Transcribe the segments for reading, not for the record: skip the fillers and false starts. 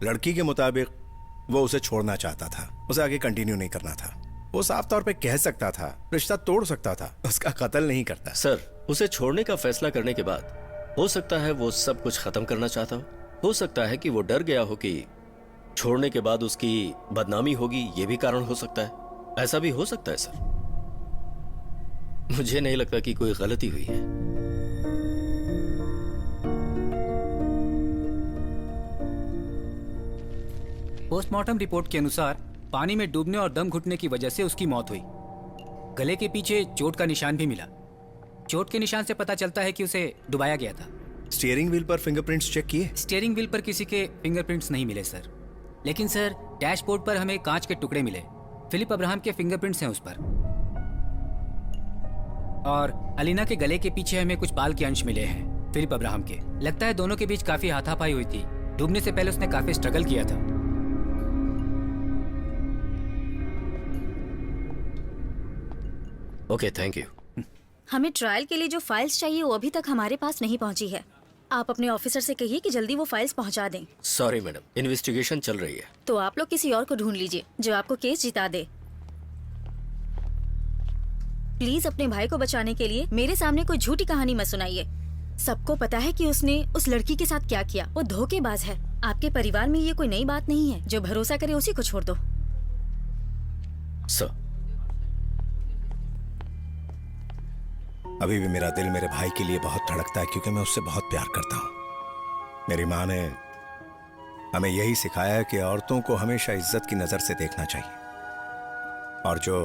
लड़की के मुताबिक वो उसे छोड़ना चाहता था, उसे आगे कंटिन्यू नहीं करना था। वो साफ तौर पे कह सकता था, रिश्ता तोड़ सकता था, उसका कत्ल नहीं करता। सर, उसे छोड़ने का फैसला करने के बाद हो सकता है वो सब कुछ खत्म करना चाहता हो सकता है कि वो डर गया हो कि छोड़ने के बाद उसकी बदनामी होगी, ये भी कारण हो सकता है। ऐसा भी हो सकता है सर। मुझे नहीं लगता कि कोई गलती हुई है। पोस्टमार्टम रिपोर्ट के अनुसार पानी में डूबने और दम घुटने की वजह से उसकी मौत हुई। गले के पीछे चोट का निशान भी मिला। चोट के निशान से पता चलता है कि उसे डुबाया गया था। स्टीयरिंग व्हील पर फिंगरप्रिंट्स चेक किए? स्टीयरिंग व्हील पर किसी के फिंगरप्रिंट्स नहीं मिले सर, लेकिन सर डैशबोर्ड पर हमें कांच के टुकड़े मिले। फिलिप अब्राहम के फिंगरप्रिंट्स हैं उस पर। और अलीना के गले के पीछे हमें कुछ बाल के अंश मिले हैं फिलिप अब्राहम के। लगता है दोनों के बीच काफी हाथापाई हुई थी। डूबने से पहले उसने काफी स्ट्रगल किया था। Okay, thank you. हमें ट्रायल के लिए जो फाइल्स चाहिए वो अभी तक हमारे पास नहीं पहुंची है। आप अपने ऑफिसर से कहिए कि जल्दी वो फाइल्स पहुंचा दें। सॉरी मैडम, इन्वेस्टिगेशन चल रही है। तो आप लोग किसी और को ढूंढ लीजिए जो आपको केस जिता दे। प्लीज अपने भाई को बचाने के लिए मेरे सामने कोई झूठी कहानी मत सुनाइए। सबको पता है कि उसने उस लड़की के साथ क्या किया। वो धोखेबाज है। आपके परिवार में ये कोई नई बात नहीं है। जो भरोसा करे उसी को छोड़ दो। सर, अभी भी मेरा दिल मेरे भाई के लिए बहुत धड़कता है क्योंकि मैं उससे बहुत प्यार करता हूँ। मेरी माँ ने हमें यही सिखाया है कि औरतों को हमेशा इज्जत की नजर से देखना चाहिए। और जो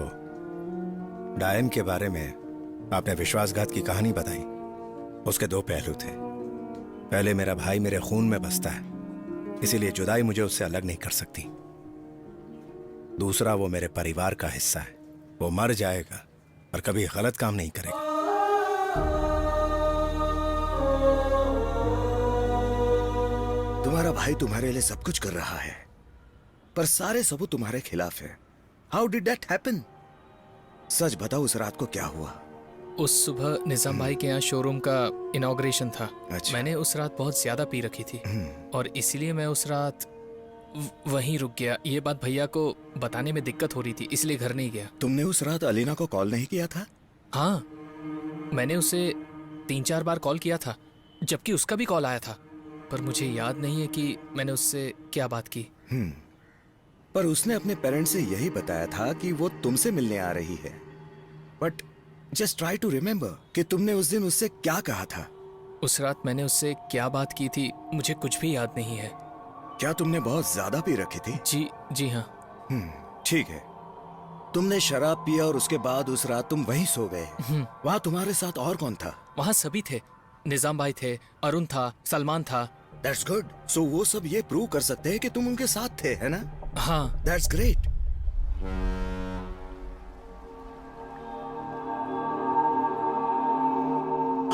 डायन के बारे में आपने विश्वासघात की कहानी बताई, उसके दो पहलू थे। पहले, मेरा भाई मेरे खून में बसता है, इसीलिए जुदाई मुझे उससे अलग नहीं कर सकती। दूसरा, वो मेरे परिवार का हिस्सा है। वो मर जाएगा और कभी गलत काम नहीं करेगा। तुम्हारा भाई तुम्हारे लिए सब कुछ कर रहा है, पर सारे सबूत तुम्हारे खिलाफ है। How did that happen? सच बताओ, उस रात को क्या हुआ? उस सुबह निजाम भाई के यहाँ शोरूम का इनॉग्रेशन था। अच्छा। मैंने उस रात बहुत ज्यादा पी रखी थी और इसीलिए मैं उस रात वहीं रुक गया। ये बात भैया को बताने में दिक्कत हो रही थी, इसलिए घर नहीं गया। तुमने उस रात अलीना को कॉल नहीं किया था? हाँ, मैंने उसे 3-4 बार कॉल किया था, जबकि उसका भी कॉल आया था, पर मुझे याद नहीं है कि मैंने उससे क्या बात की। पर उसने अपने पेरेंट्स से यही बताया था कि वो तुमसे मिलने आ रही है। But just try to remember कि तुमने उस दिन उससे क्या कहा था। उस रात मैंने उससे क्या बात की थी मुझे कुछ भी याद नहीं है। क्या तुमने बहुत ज्यादा पी रखी थी? जी हाँ। ठीक है। तुमने शराब पिया और उसके बाद उस रात तुम वहीं सो गए। वहाँ तुम्हारे साथ और कौन था? वहाँ सभी थे। निजाम भाई थे, अरुण था, सलमान था। That's good. So वो सब ये प्रूव कर सकते हैं कि तुम उनके साथ थे, है ना? हाँ। That's great.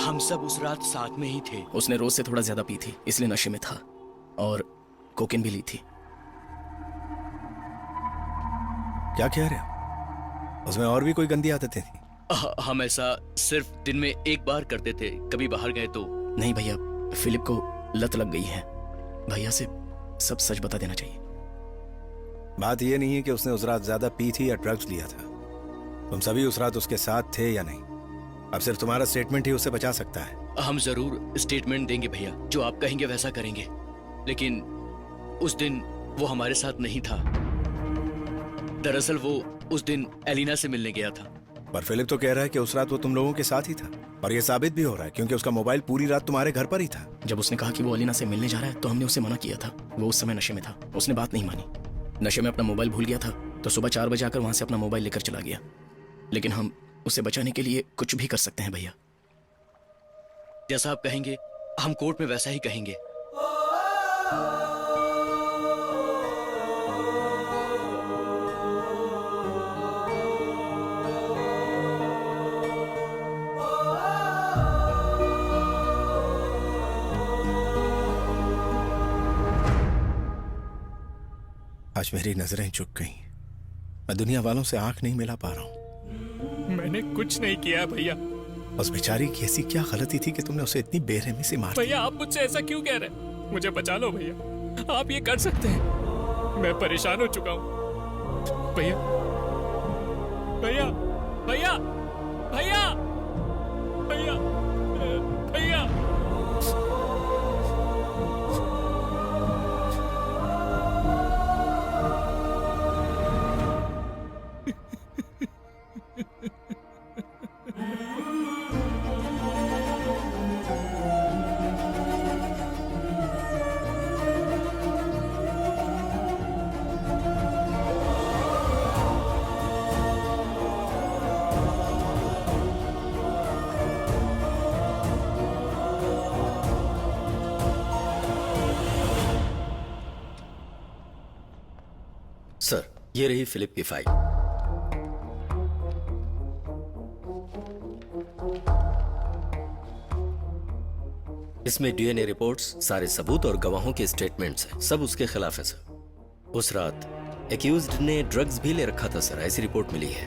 हम सब उस रात साथ में ही थे। उसने रोज से थोड़ा ज्यादा पी थी, इसलिए नशे में था, और कोकेन भी ली थी। क्या कह रहे हो? उसमें और भी कोई गंदी आदतें थी? हम ऐसा सिर्फ दिन में एक बार करते थे, कभी बाहर गए तो। नहीं भैया, फिलिप को लत लग गई है। भैया से सब सच बता देना चाहिए। बात यह नहीं है कि उसने उस रात ज्यादा पी थी या ड्रग्स लिया था। तुम सभी उस रात उसके साथ थे या नहीं? अब सिर्फ तुम्हारा स्टेटमेंट ही उसे बचा सकता है। हम जरूर स्टेटमेंट देंगे भैया, जो आप कहेंगे वैसा करेंगे। लेकिन उस दिन वो हमारे साथ नहीं था। दरअसल वो उस दिन एलिना से मिलने गया था। पर फिलिप तो कह रहा है कि उस रात वो तुम लोगों के साथ ही था, और ये साबित भी हो रहा है क्योंकि उसका मोबाइल पूरी रात तुम्हारे घर पर ही था। जब उसने कहा कि वो अलीना से मिलने जा रहा है तो हमने उसे मना किया था। वो उस समय नशे में था, उसने बात नहीं मानी। नशे में अपना मोबाइल भूल गया था, तो सुबह 4 बजे आकर वहां से अपना मोबाइल लेकर चला गया। लेकिन हम उसे बचाने के लिए कुछ भी कर सकते हैं भैया। जैसा आप कहेंगे, हम कोर्ट में वैसा ही कहेंगे। आज मेरी नजरें झुक गई। मैं दुनिया वालों से आंख नहीं मिला पा रहा हूं। मैंने कुछ नहीं किया भैया। उस बेचारी की ऐसी क्या गलती थी कि तुमने उसे इतनी बेरहमी से मार दिया? भैया आप मुझसे ऐसा क्यों कह रहे हैं? मुझे बचा लो भैया। आप ये कर सकते हैं। मैं परेशान हो चुका हूं। भैया भैया भैया भैया भैया भैया सर, ये रही फिलिप की फाइल। इसमें डीएनए रिपोर्ट्स, सारे सबूत और गवाहों के स्टेटमेंट्स हैं। सब उसके खिलाफ है सर। उस रात एक्यूज्ड ने ड्रग्स भी ले रखा था सर, ऐसी रिपोर्ट मिली है।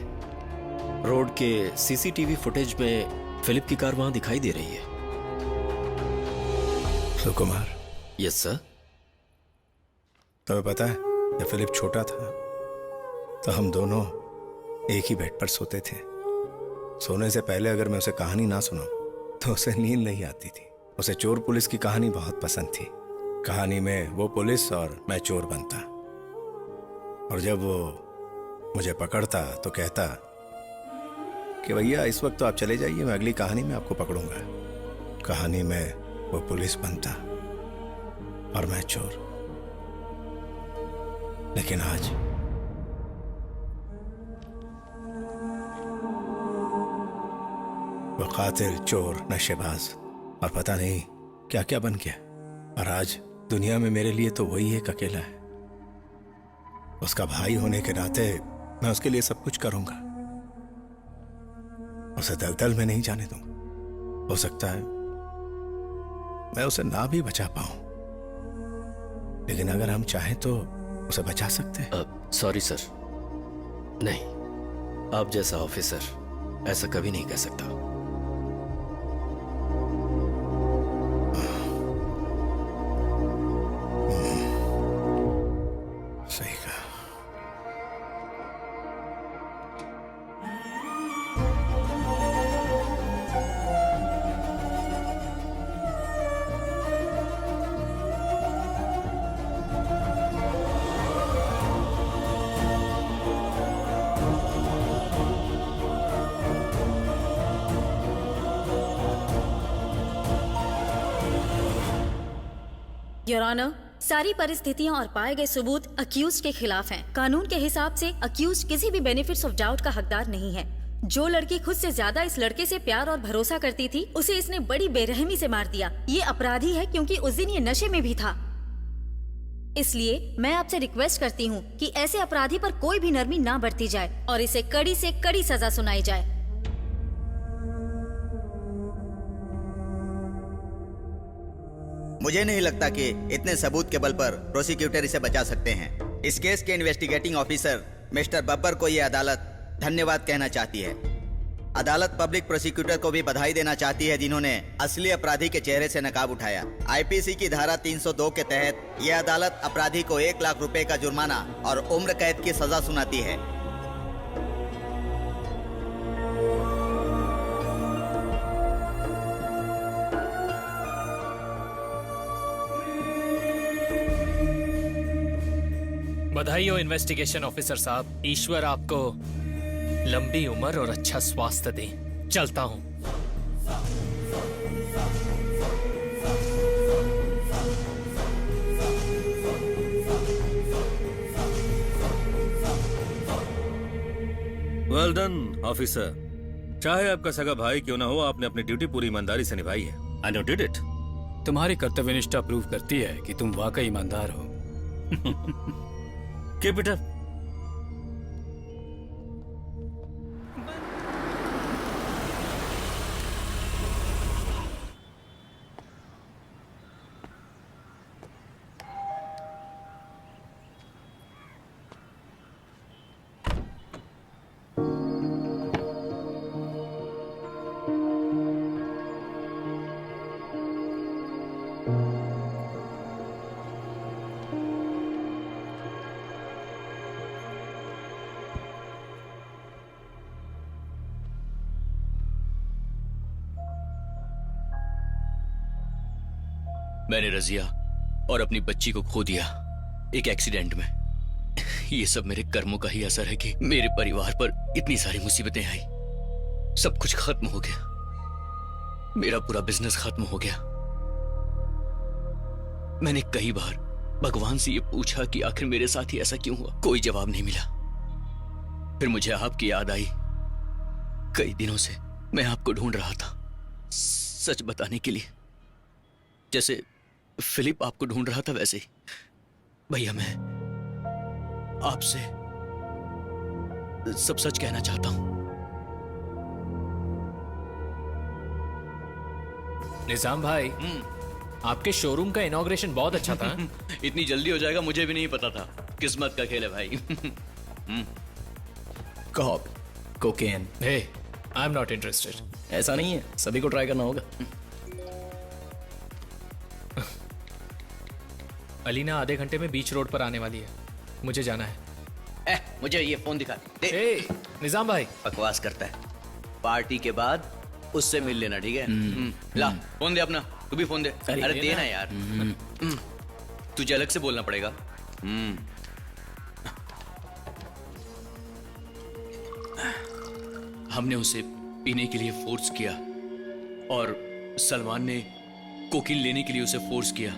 रोड के सीसीटीवी फुटेज में फिलिप की कार वहां दिखाई दे रही है। सुकुमार, यस सर। तुम्हें पता है जब फिलिप छोटा था तो हम दोनों एक ही बेड पर सोते थे। सोने से पहले अगर मैं उसे कहानी ना सुनाऊं तो उसे नींद नहीं आती थी। उसे चोर पुलिस की कहानी बहुत पसंद थी। कहानी में वो पुलिस और मैं चोर बनता, और जब वो मुझे पकड़ता तो कहता कि भैया इस वक्त तो आप चले जाइए, मैं अगली कहानी में आपको पकड़ूंगा। कहानी में वो पुलिस बनता और मैं चोर। लेकिन आज वो कातिल, चोर, नशेबाज और पता नहीं क्या क्या बन गया। और आज दुनिया में मेरे लिए तो वही एक अकेला है। उसका भाई होने के नाते मैं उसके लिए सब कुछ करूंगा। उसे दलदल में नहीं जाने दूंगा। हो सकता है मैं उसे ना भी बचा पाऊं, लेकिन अगर हम चाहें तो उसे बचा सकते हैं। सॉरी सर, नहीं, आप जैसा ऑफिसर ऐसा कभी नहीं कह सकता। सही कहा। योर ऑनर, सारी परिस्थितियां और पाए गए सबूत अक्यूज के खिलाफ हैं। कानून के हिसाब से अक्यूज किसी भी बेनिफिट्स ऑफ डाउट का हकदार नहीं है। जो लड़की खुद से ज्यादा इस लड़के से प्यार और भरोसा करती थी, उसे इसने बड़ी बेरहमी से मार दिया। ये अपराधी है क्योंकि उस दिन ये नशे में भी था। इसलिए मैं आपसे रिक्वेस्ट करती हूँ कि ऐसे अपराधी पर कोई भी नरमी ना बरती जाए और इसे कड़ी से कड़ी सजा सुनाई जाए। मुझे नहीं लगता कि इतने सबूत के बल पर प्रोसिक्यूटर इसे बचा सकते हैं। इस केस के इन्वेस्टिगेटिंग ऑफिसर मिस्टर बब्बर को यह अदालत धन्यवाद कहना चाहती है। अदालत पब्लिक प्रोसिक्यूटर को भी बधाई देना चाहती है जिन्होंने असली अपराधी के चेहरे से नकाब उठाया। आईपीसी की धारा 302 के तहत यह अदालत अपराधी को 1 लाख रुपए का जुर्माना और उम्र कैद की सजा सुनाती है। बधाई हो इन्वेस्टिगेशन ऑफिसर साहब। ईश्वर आपको लंबी उम्र और अच्छा स्वास्थ्य दे। चलता हूं। Well done officer. चाहे आपका सगा भाई क्यों ना हो, आपने अपनी ड्यूटी पूरी ईमानदारी से निभाई है। And you did it. तुम्हारी कर्तव्यनिष्ठा प्रूव करती है कि तुम वाकई ईमानदार हो। Keep it up. मैंने रजिया और अपनी बच्ची को खो दिया एक एक्सीडेंट में। ये सब मेरे कर्मों का ही असर है कि मेरे परिवार पर इतनी सारी मुसीबतें आई। सब कुछ खत्म हो गया, मेरा पूरा बिजनेस खत्म हो गया। मैंने कई बार भगवान से ये पूछा कि आखिर मेरे साथ ही ऐसा क्यों हुआ, कोई जवाब नहीं मिला। फिर मुझे आपकी याद आई। कई दिनों से मैं आपको ढूंढ रहा था, सच बताने के लिए। जैसे फिलिप आपको ढूंढ रहा था वैसे ही भैया मैं आपसे सब सच कहना चाहता हूं। निजाम भाई, आपके शोरूम का इनॉग्रेशन बहुत अच्छा था। इतनी जल्दी हो जाएगा मुझे भी नहीं पता था। किस्मत का खेल है भाई। Cock, cocaine, hey, I am not interested. ऐसा नहीं है, सभी को ट्राई करना होगा। अलीना आधे घंटे में बीच रोड पर आने वाली है, मुझे जाना है। मुझे ये फोन दिखा दे। ए, निजाम भाई, बकवास करता है। पार्टी के बाद उससे मिल लेना, ठीक है? ला फोन दे अपना, तू भी फोन दे। अरे दे ना यार, तुझे अलग से बोलना पड़ेगा। हमने उसे पीने के लिए फोर्स किया और सलमान ने कोकीन लेने के लिए उसे फोर्स किया।